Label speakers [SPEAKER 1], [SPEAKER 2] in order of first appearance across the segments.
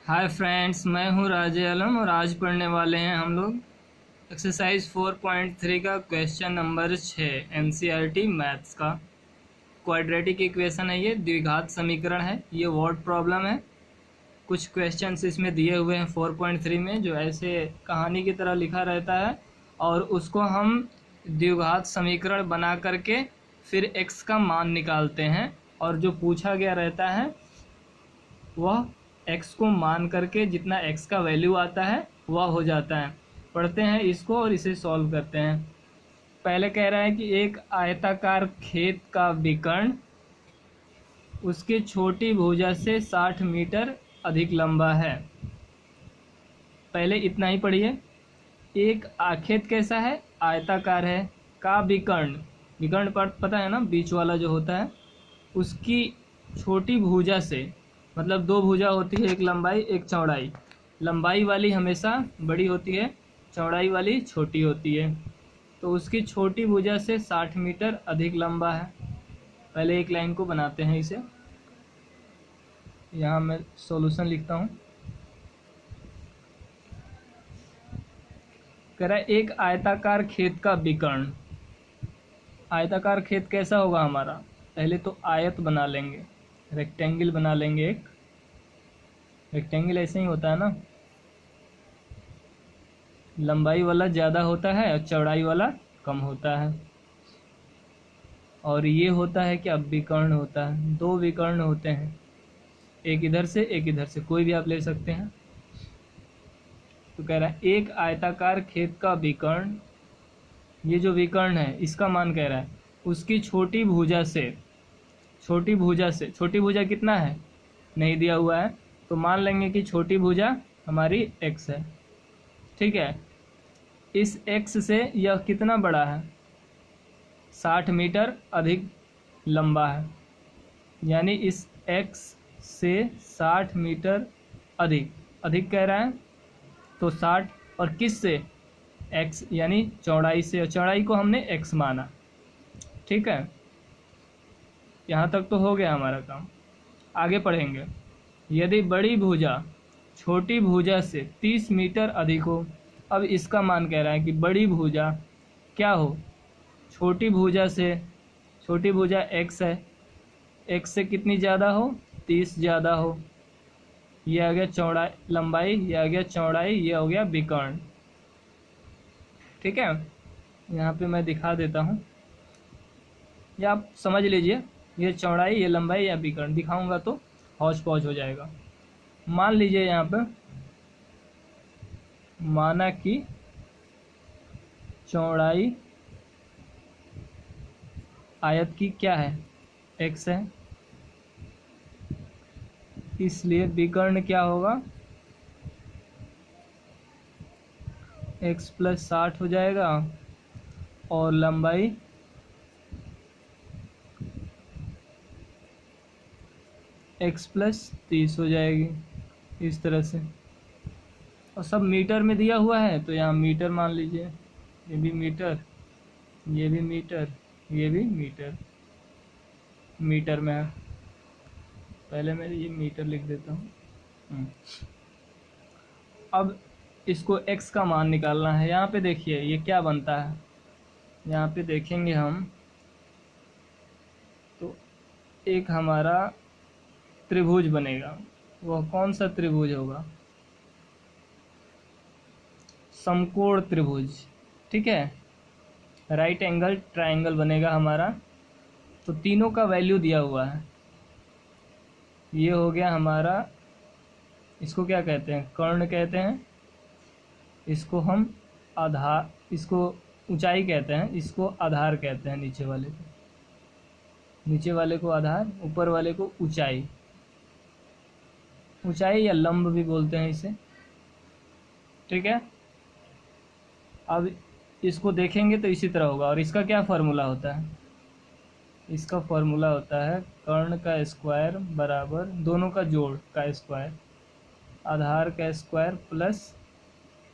[SPEAKER 1] Hi friends, मैं हूं राजे आलम और आज पढ़ने वाले हैं हम लोग एक्सरसाइज 4.3 का क्वेश्चन नंबर 6 एनसीईआरटी मैथ्स का। क्वाड्रेटिक इक्वेशन है, ये द्विघात समीकरण है, ये वर्ड प्रॉब्लम है। कुछ क्वेश्चंस इसमें दिए हुए हैं 4.3 में जो ऐसे कहानी की तरह लिखा रहता है और उसको हम द्विघात समीकरण बना करके फिर x का मान निकालते हैं और जो पूछा गया रहता है वह x को मान करके जितना x का वैल्यू आता है वह हो जाता है। पढ़ते हैं इसको और इसे सॉल्व करते हैं। पहले कह रहा है कि एक आयताकार खेत का विकर्ण उसकी छोटी भुजा से 60 मीटर अधिक लंबा है। पहले इतना ही पढ़िए। एक खेत कैसा है? आयताकार है। का विकर्ण, विकर्ण पता है ना, बीच वाला जो होता है, उसकी छोटी भुजा से, मतलब दो भुजा होती है, एक लंबाई एक चौड़ाई। लंबाई वाली हमेशा बड़ी होती है, चौड़ाई वाली छोटी होती है। तो उसकी छोटी भुजा से 60 मीटर अधिक लंबा है। पहले एक लाइन को बनाते हैं इसे। यहाँ मैं सॉल्यूशन लिखता हूँ। कह रहा है एक आयताकार खेत का विकर्ण। आयताकार खेत कैसा होगा हमारा? पहले तो आयत बना लेंगे, रेक्टेंगल बना लेंगे। एक रेक्टेंगल ऐसे ही होता है ना, लंबाई वाला ज़्यादा होता है और चौड़ाई वाला कम होता है। और ये होता है कि अब विकर्ण होता है, दो विकर्ण होते हैं, एक इधर से एक इधर से, कोई भी आप ले सकते हैं। तो कह रहा है एक आयताकार खेत का विकर्ण, ये जो विकर्ण है इसका मान कह रहा है उसकी छोटी भुजा से, छोटी भुजा कितना है नहीं दिया हुआ है, तो मान लेंगे कि छोटी भुजा हमारी x है। ठीक है, इस x से यह कितना बड़ा है? 60 मीटर अधिक लंबा है, यानी इस x से 60 मीटर अधिक कह रहा है। तो 60 और किस से? x यानी चौड़ाई से, और चौड़ाई को हमने x माना। ठीक है, यहाँ तक तो हो गया हमारा काम। आगे पढ़ेंगे। यदि बड़ी भुजा छोटी भुजा से 30 मीटर अधिक हो। अब इसका मान कह रहा है कि बड़ी भुजा क्या हो? छोटी भुजा से, छोटी भुजा x है, x से कितनी ज़्यादा हो? 30 ज़्यादा हो। ये आ गया चौड़ाई, लंबाई, ये आ गया चौड़ाई, ये हो गया विकर्ण। ठीक है, यहाँ पे मैं दिखा देता हूँ, या आप समझ लीजिए, ये चौड़ाई, ये लंबाई, या विकर्ण। दिखाऊंगा तो हौच पौच हो जाएगा। मान लीजिए यहाँ पे माना कि चौड़ाई आयत की क्या है? x है, इसलिए विकर्ण क्या होगा? x + 60 हो जाएगा और लंबाई x + 30 हो जाएगी, इस तरह से। और सब मीटर में दिया हुआ है तो यहाँ मीटर मान लीजिए। ये भी मीटर, ये भी मीटर, ये भी मीटर, मीटर में है। पहले मैं ये मीटर लिख देता हूँ। अब इसको x का मान निकालना है। यहाँ पे देखिए ये क्या बनता है, यहाँ पे देखेंगे हम तो एक हमारा त्रिभुज बनेगा। वह कौन सा त्रिभुज होगा? समकोण त्रिभुज। ठीक है, राइट एंगल ट्रायंगल बनेगा हमारा। तो तीनों का वैल्यू दिया हुआ है। ये हो गया हमारा, इसको क्या कहते हैं? कर्ण कहते हैं। इसको हम आधार, इसको ऊंचाई कहते हैं, इसको आधार कहते हैं। नीचे वाले को आधार, ऊपर वाले को ऊंचाई। ऊंचाई या लंब भी बोलते हैं इसे। ठीक है, अब इसको देखेंगे तो इसी तरह होगा। और इसका क्या फार्मूला होता है? इसका फार्मूला होता है कर्ण का स्क्वायर बराबर दोनों का जोड़ का स्क्वायर, आधार का स्क्वायर प्लस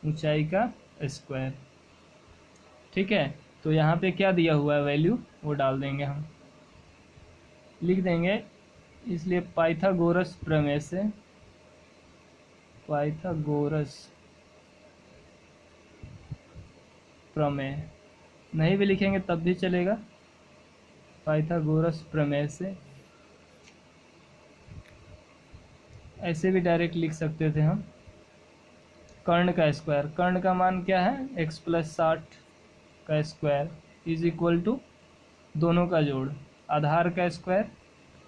[SPEAKER 1] ऊंचाई का स्क्वायर। ठीक है, तो यहाँ पे क्या दिया हुआ है वैल्यू, वो डाल देंगे, हम लिख देंगे। इसलिए पाइथागोरस प्रमेय से पाइथागोरस प्रमेय, नहीं भी लिखेंगे तब भी चलेगा। पाइथागोरस प्रमेय से ऐसे भी डायरेक्ट लिख सकते थे हम। कर्ण का स्क्वायर, कर्ण का मान क्या है, x प्लस 60 का स्क्वायर इज इक्वल टू दोनों का जोड़, आधार का स्क्वायर,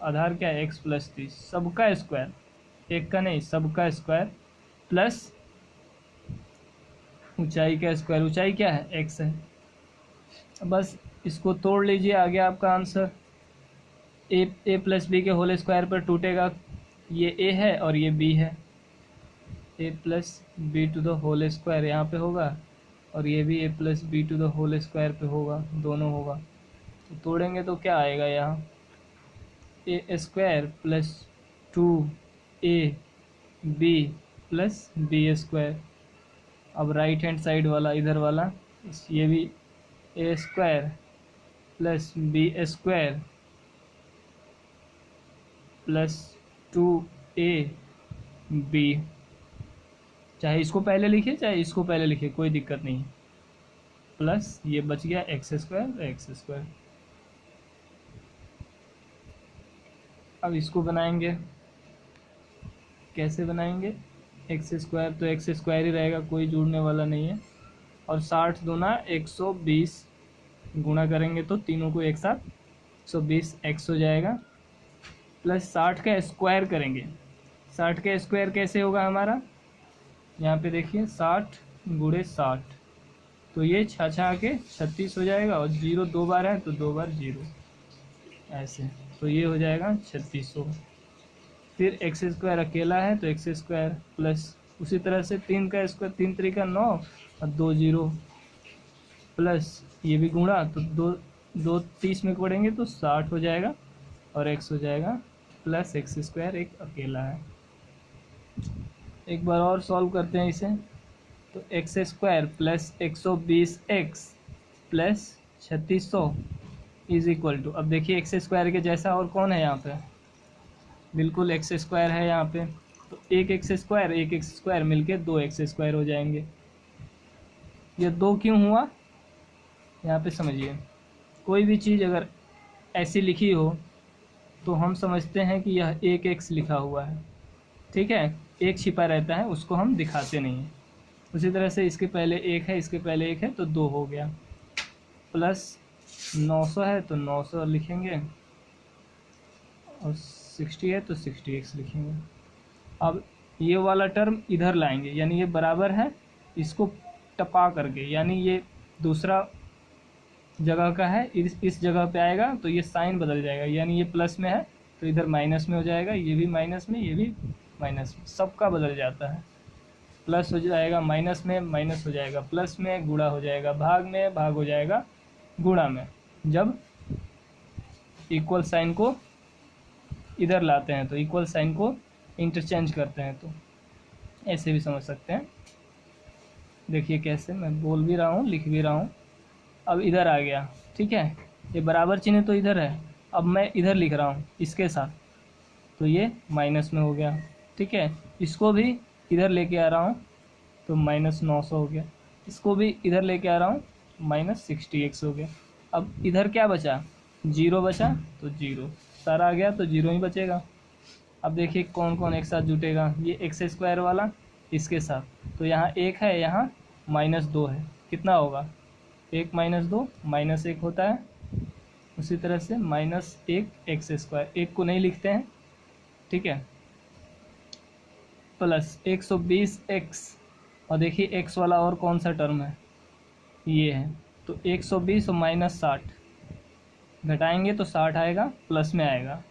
[SPEAKER 1] आधार क्या है x प्लस 30, सबका स्क्वायर, एक का नहीं सबका स्क्वायर, प्लस ऊंचाई का स्क्वायर, ऊंचाई क्या है x है। बस इसको तोड़ लीजिए, आ गया आपका आंसर। ए प्लस बी के होल स्क्वायर पर टूटेगा, ये a है और ये b है, a plus B to the whole square यहाँ पे होगा, और ये भी a plus B to the whole square पे होगा, दोनों होगा। तो तोड़ेंगे तो क्या आएगा यहाँ, A square plus 2ab plus B square. अब राइट हैंड साइड वाला इधर वाला, ये भी A square plus B square plus 2ab, चाहे इसको पहले लिखिए चाहे इसको पहले लिखिए, कोई दिक्कत नहीं, प्लस ये बच गया एक्स स्क्वायर। अब इसको बनाएंगे, कैसे बनाएंगे, एक्स स्क्वायर तो एक्स स्क्वायर ही रहेगा, कोई जुड़ने वाला नहीं है, और 60 दूना 120 गुणा करेंगे तो तीनों को एक साथ 120 एक्स हो जाएगा, प्लस 60 का स्क्वायर करेंगे। 60 का स्क्वायर कैसे होगा हमारा, यहाँ पे देखिए 60 गुणे 60, तो ये छः के 36 हो जाएगा, और 0 दो बार है तो 2 बार 0 ऐसे, तो ये हो जाएगा 3600। फिर एक्स स्क्वायर अकेला है तो एक्स स्क्वायर प्लस उसी तरह से 3 का स्क्वायर, 3 3 9 और 2 0, प्लस ये भी गुणा तो 2 30 में पढ़ेंगे तो 60 हो जाएगा, और एक्स हो जाएगा प्लस एक्स स्क्वायर एक अकेला है। एक बार और सॉल्व करते हैं इसे, तो x square plus 120 x plus 3600 is equal to, अब देखिए एक्स स्क्वायर के जैसा और कौन है यहाँ पे, बिल्कुल एक्स स्क्वायर है यहाँ पे, तो एक एक्स स्क्वायर मिलके 2 एक्स स्क्वायर हो जाएंगे। ये 2 क्यों हुआ, यहाँ पे समझिए, कोई भी चीज़ अगर ऐसी लिखी हो तो हम समझते हैं कि यह एक एक्स लिखा हुआ है, ठीक है, एक छिपा रहता है, उसको हम दिखाते नहीं हैं। उसी तरह से इसके पहले एक है, इसके पहले एक है तो 2 हो गया, प्लस 900 है तो 900 लिखेंगे, और 60 है तो 60x लिखेंगे। अब ये वाला टर्म इधर लाएंगे, यानी ये बराबर है, इसको टपा करके, यानी ये दूसरा जगह का है, इस जगह पे आएगा तो ये साइन बदल जाएगा, यानी ये प्लस में है तो इधर माइनस में हो जाएगा, ये भी माइनस में, ये भी माइनस में, सबका बदल जाता है, प्लस हो जाएगा माइनस में, माइनस हो जाएगा प्लस में, गुणा हो जाएगा भाग में, भाग हो जाएगा गुणा में। जब इक्वल साइन को इधर लाते हैं तो इक्वल साइन को इंटरचेंज करते हैं, तो ऐसे भी समझ सकते हैं। देखिए कैसे मैं बोल भी रहा हूँ लिख भी रहा हूँ। अब इधर आ गया, ठीक है, ये बराबर चिन्ह तो इधर है, अब मैं इधर लिख रहा हूँ इसके साथ, तो ये माइनस में हो गया, ठीक है, इसको भी इधर लेके आ रहा हूँ तो माइनस 900 हो गया, इसको भी इधर लेके आ रहा हूँ माइनस 60x हो गया। अब इधर क्या बचा, 0 बचा, तो 0 सारा आ गया तो 0 ही बचेगा। अब देखिए कौन कौन एक साथ जुटेगा, ये एक्स स्क्वायर वाला इसके साथ, तो यहाँ 1 है, यहाँ -2 है, कितना होगा, 1 - 2 -1 होता है। उसी तरह से -1 एक्स स्क्वायर, 1 को नहीं लिखते हैं, ठीक है, प्लस 120x, और देखिए x वाला और कौन सा टर्म है, ये है, तो 120 और -60 घटाएंगे तो 60 आएगा, प्लस में आएगा,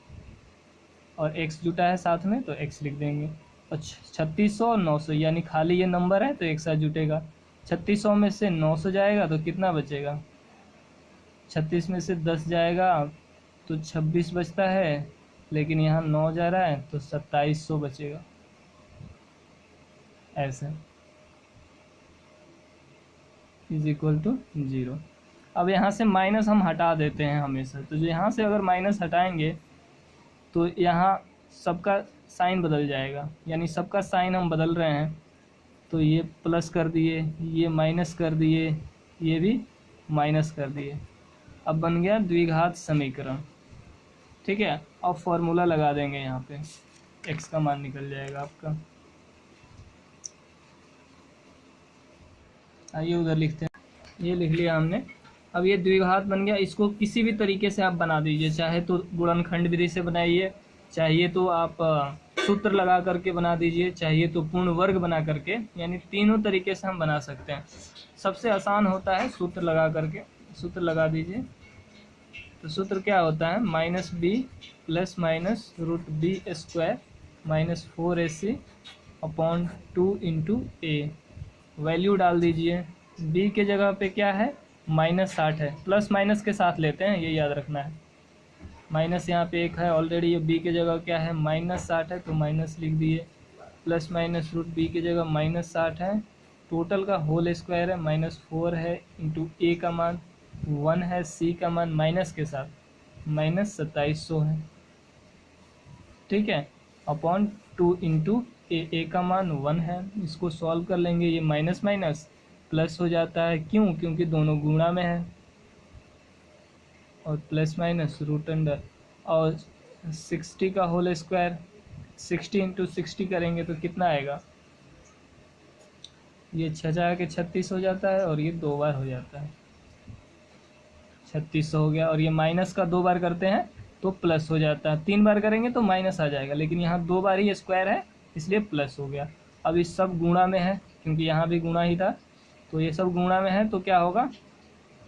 [SPEAKER 1] और x जुटा है साथ में तो x लिख देंगे, और 3600 और 900, यानी खाली ये नंबर है तो एक साथ जुटेगा। 3600 में से 900 जाएगा तो कितना बचेगा, 36 में से 10 जाएगा तो 26 बचता है, लेकिन यहाँ 9 जा रहा है तो 2700 बचेगा, ऐसे इज इक्वल टू 0। अब यहाँ से माइनस हम हटा देते हैं हमेशा, तो जो यहाँ से अगर माइनस हटाएंगे तो यहाँ सबका साइन बदल जाएगा, यानी सबका साइन हम बदल रहे हैं। तो ये प्लस कर दिए, ये माइनस कर दिए, ये भी माइनस कर दिए। अब बन गया द्विघात समीकरण। ठीक है, अब फॉर्मूला लगा देंगे यहाँ पे, x का मान निकल जाएगा आपका। आइए उधर लिखते हैं, ये लिख लिया हमने। अब ये द्विघात बन गया, इसको किसी भी तरीके से आप बना दीजिए, चाहे तो गुणनखंड विधि से बनाइए, चाहिए तो आप सूत्र लगा करके बना दीजिए, चाहिए तो पूर्ण वर्ग बना करके, यानी तीनों तरीके से हम बना सकते हैं। सबसे आसान होता है सूत्र लगा करके, सूत्र लगा दीजिए। तो सूत्र क्या होता है, minus B plus minus root B square minus 4ac upon 2 into A. Value डाल दीजिए, b के जगह पे क्या है, -60 है, प्लस माइनस के साथ लेते हैं, ये याद रखना है। माइनस यहाँ पे 1 है ऑलरेडी, ये b के जगह क्या है, -60 है, तो माइनस लिख दिए। प्लस माइनस रूट b की जगह -60 है, टोटल का होल स्क्वायर है, -4 है इंटू a का मान 1 है, c का मान माइनस के साथ -2700 है। ठीक है, अपॉन 2 इंटू ए का मान 1 है। इसको सॉल्व कर लेंगे, ये माइनस माइनस प्लस हो जाता है, क्यों, क्योंकि दोनों गुणा में है। और प्लस माइनस रूट अंडर, और 60 का होल स्क्वायर, 60 इंटू 60 करेंगे तो कितना आएगा, ये 6 के 36 हो जाता है, और ये 2 बार हो जाता है, 3600 हो गया। और ये माइनस का 2 बार करते हैं तो प्लस हो जाता है, 3 बार करेंगे तो माइनस आ जाएगा, लेकिन यहाँ 2 बार ही स्क्वायर है इसलिए प्लस हो गया। अब इस सब गुणा में है, क्योंकि यहाँ भी गुणा ही था, तो ये सब गुणा में है, तो क्या होगा,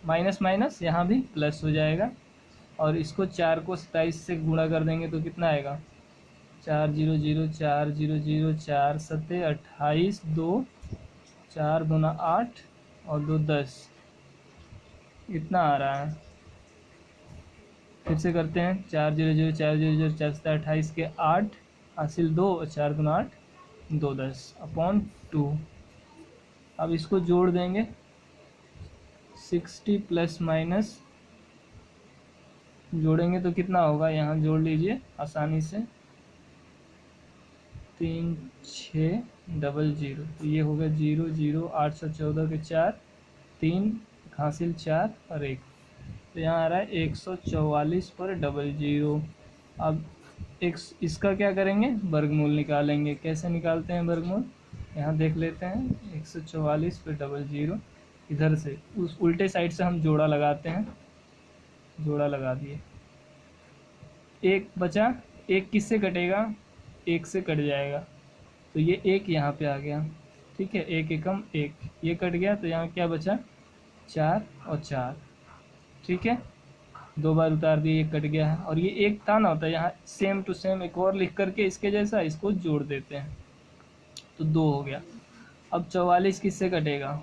[SPEAKER 1] माइनस माइनस यहाँ भी प्लस हो जाएगा। और इसको 4 को 27 से गुणा कर देंगे तो कितना आएगा, 4 0 0 4 0 0 4 7 28 2 4 2 8 और 2 10, इतना आ रहा है। फिर से करते हैं, 4 0 0 4 0 0 4 7 28 के 8 हासिल 2 और 4 2 8 2 10 अपॉन 2। अब इसको जोड़ देंगे, 60 प्लस माइनस जोड़ेंगे तो कितना होगा, यहाँ जोड़ लीजिए आसानी से, 3 6 0 0, तो ये होगा 0 0 814 के 4 3 हासिल 4 और 1, तो यहाँ आ रहा है 144 पर 00। अब इसका क्या करेंगे, वर्गमूल निकालेंगे। कैसे निकालते हैं वर्गमूल, यहाँ देख लेते हैं, 144 पर 00, इधर से उस उल्टे साइड से हम जोड़ा लगाते हैं, जोड़ा लगा दिए, एक बचा, एक किससे कटेगा, 1 से कट जाएगा, तो ये 1 यहाँ पे आ गया। ठीक है, 1 एकम 1, ये कट गया, तो यहाँ क्या बचा, 4 और 4। ठीक है, 2 बार उतार दिए, ये कट गया है, और ये 1 था ना, होता है यहाँ सेम टू सेम एक और लिख करके इसके जैसा इसको जोड़ देते हैं, तो 2 हो गया। अब 44 किससे कटेगा,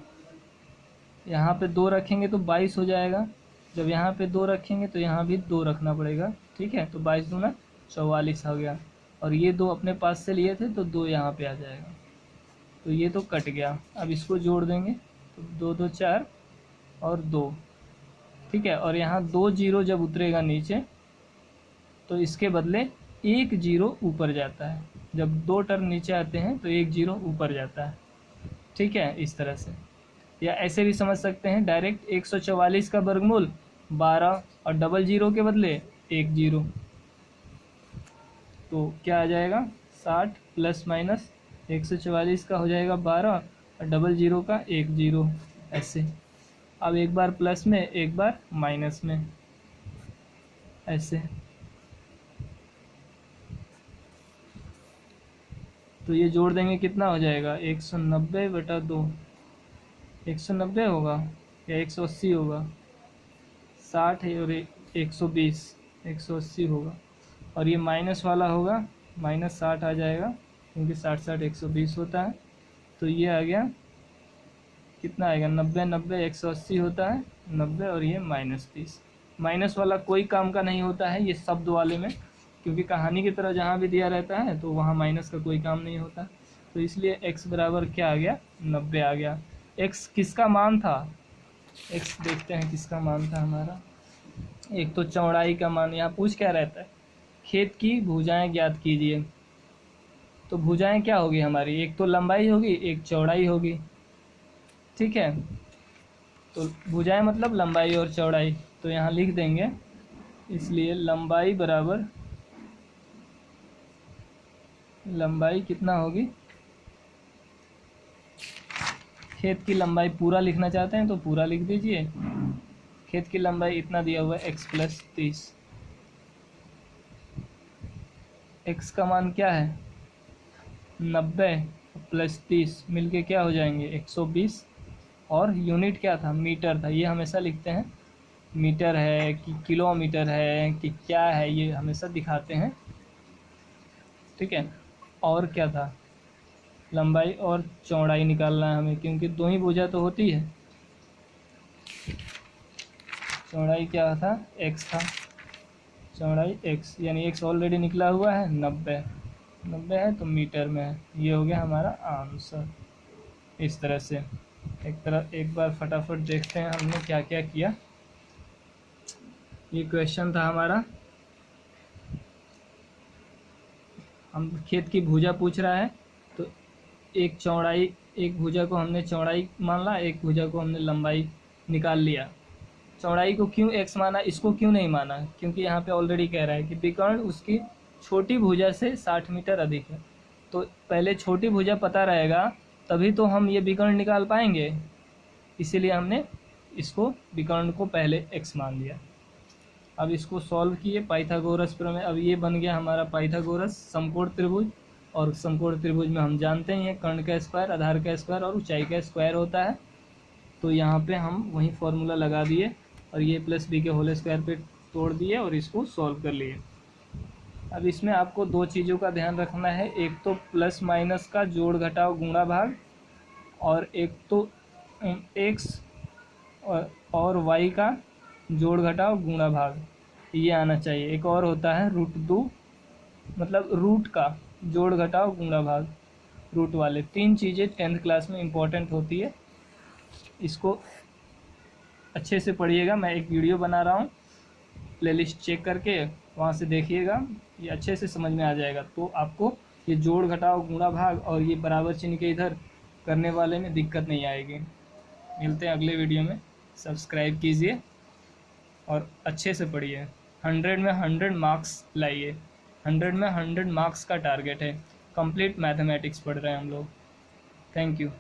[SPEAKER 1] यहाँ पे 2 रखेंगे तो 22 हो जाएगा, जब यहाँ पे 2 रखेंगे तो यहाँ भी 2 रखना पड़ेगा। ठीक है, तो 22 दूना 44 हो गया, और ये 2 अपने पास से लिए थे तो 2 यहाँ पे आ जाएगा, तो ये तो कट गया। अब इसको जोड़ देंगे, तो 2 2 4 और 2। ठीक है, और यहाँ 2 0 जब उतरेगा नीचे तो इसके बदले 1 0 ऊपर जाता है, जब 2 टर्म नीचे आते हैं तो 1 0 ऊपर जाता है। ठीक है, इस तरह से, या ऐसे भी समझ सकते हैं डायरेक्ट, 144 का वर्गमूल 12 और 00 के बदले 1 0, तो क्या आ जाएगा, 60 प्लस माइनस 144 का हो जाएगा 12 और 00 का 1 0, ऐसे। अब एक बार प्लस में एक बार माइनस में, ऐसे। तो ये जोड़ देंगे, कितना हो जाएगा, 190/2, 190 होगा या 180 होगा, 60 है और 120, 180 होगा, और ये माइनस वाला होगा, -60 आ जाएगा, क्योंकि 60 60 120 होता है, तो ये आ गया, कितना आएगा, 90 90 180 होता है, 90, और ये -30। माइनस वाला कोई काम का नहीं होता है ये शब्द वाले में, क्योंकि कहानी की तरह जहाँ भी दिया रहता है तो वहाँ माइनस का कोई काम नहीं होता, तो इसलिए x बराबर क्या आ गया, 90 आ गया। x किसका मान था, x देखते हैं किसका मान था हमारा। एक तो चौड़ाई का मान, यहाँ पूछ क्या रहता है, खेत की भुजाएं ज्ञात कीजिए। तो भुजाएं क्या होगी हमारी, एक तो लंबाई होगी, एक चौड़ाई होगी, ठीक है। तो भुजाएं मतलब लंबाई और चौड़ाई, तो यहाँ लिख देंगे, इसलिए लंबाई बराबर, लंबाई कितना होगी, खेत की लंबाई पूरा लिखना चाहते हैं तो पूरा लिख दीजिए। खेत की लंबाई इतना दिया हुआ है x+30। x का मान क्या है 90 + 30 मिलके क्या हो जाएंगे 120, और यूनिट क्या था मीटर था। ये हमेशा लिखते हैं मीटर है कि किलोमीटर है कि क्या है, ये हमेशा दिखाते हैं, ठीक है। और क्या था, लंबाई और चौड़ाई निकालना है हमें, क्योंकि दो ही भुजा तो होती है। चौड़ाई क्या था x था, चौड़ाई x, यानी x ऑलरेडी निकला हुआ है 90 है तो मीटर में है। ये हो गया हमारा आंसर। इस तरह से एक बार फटाफट देखते हैं हमने क्या क्या किया। ये क्वेश्चन था हमारा, हम खेत की भुजा पूछ रहा है, तो एक भुजा को हमने चौड़ाई मान ला, एक भुजा को हमने लंबाई निकाल लिया। चौड़ाई को क्यों x माना, इसको क्यों नहीं माना, क्योंकि यहाँ पे ऑलरेडी कह रहा है कि विकर्ण उसकी छोटी भुजा से 60 मीटर अधिक है। तो पहले छोटी भुजा पता रहेगा तभी तो हम ये विकर्ण निकाल पाएंगे, इसीलिए हमने इसको विकर्ण को पहले x मान लिया। अब इसको सॉल्व किए पाइथागोरस प्रमेय। अब ये बन गया हमारा पाइथागोरस समकोण त्रिभुज, और समकोण त्रिभुज में हम जानते ही हैं कर्ण का स्क्वायर, आधार का स्क्वायर और ऊंचाई का स्क्वायर होता है। तो यहाँ पे हम वही फॉर्मूला लगा दिए और ये +b के होल स्क्वायर पे तोड़ दिए और इसको सॉल्व कर लिए। अब इसमें आपको दो चीज़ों का ध्यान रखना है, एक तो प्लस माइनस का जोड़ घटाव गुणा भाग, और एक तो x और y का जोड़ घटाव गुणा भाग, ये आना चाहिए। एक और होता है √2, मतलब रूट का जोड़ घटाव गुणा भाग, रूट वाले। तीन चीज़ें 10th क्लास में इम्पोर्टेंट होती है, इसको अच्छे से पढ़िएगा। मैं एक वीडियो बना रहा हूँ, प्लेलिस्ट चेक करके वहाँ से देखिएगा, ये अच्छे से समझ में आ जाएगा। तो आपको ये जोड़ घटाव गुणा भाग और ये बराबर चिन्ह के इधर करने वाले में दिक्कत नहीं आएगी। मिलते हैं अगले वीडियो में, सब्सक्राइब कीजिए और अच्छे से पढ़िए। 100 में 100 मार्क्स लाइए, 100 में 100 मार्क्स का टारगेट है। कंप्लीट मैथमेटिक्स पढ़ रहे हैं हम लोग। Thank you.